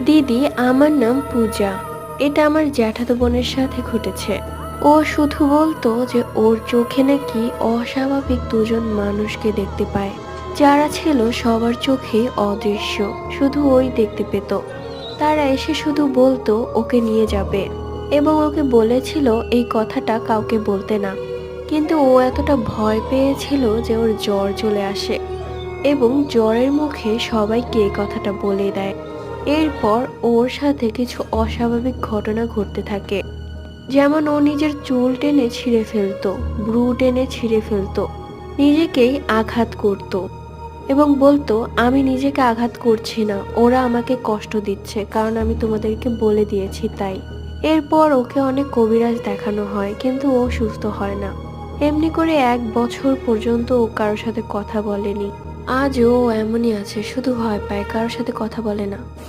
দিদি, আমার নাম পূজা। এটা আমার জ্যাঠাতো বোনের সাথে ঘটেছে। ও শুধু বলতো যে ওর চোখে নাকি অস্বাভাবিক দুজন মানুষকে দেখতে পায়, যারা ছিল সবার চোখে অদৃশ্য, শুধু ওই দেখতে পেত। তারা এসে শুধু বলতো ওকে নিয়ে যাবে, এবং ওকে বলেছিল এই কথাটা কাউকে বলতে না। কিন্তু ও এতটা ভয় পেয়েছিল যে ওর জ্বর চলে আসে, এবং জ্বরের মুখে সবাইকে এই কথাটা বলে দেয়। এরপর ওর সাথে কিছু অস্বাভাবিক ঘটনা ঘটতে থাকে। যেমন ও নিজের চুল টেনে ছিঁড়ে ফেলতো, ভ্রু টেনে ছিঁড়ে ফেলতো, নিজেকেই আঘাত করত এবং বলতো আমি নিজেকে আঘাত করছি না, ওরা আমাকে কষ্ট দিচ্ছে কারণ আমি তোমাদেরকে বলে দিয়েছি তাই। এরপর ওকে অনেক কবিরাজ দেখানো হয়, কিন্তু ও সুস্থ হয় না। এমনি করে 1 বছর পর্যন্ত ও কারোর সাথে কথা বলেনি। আজও ও এমনই আছে, শুধু ভয় পায়, কারোর সাথে কথা বলে না।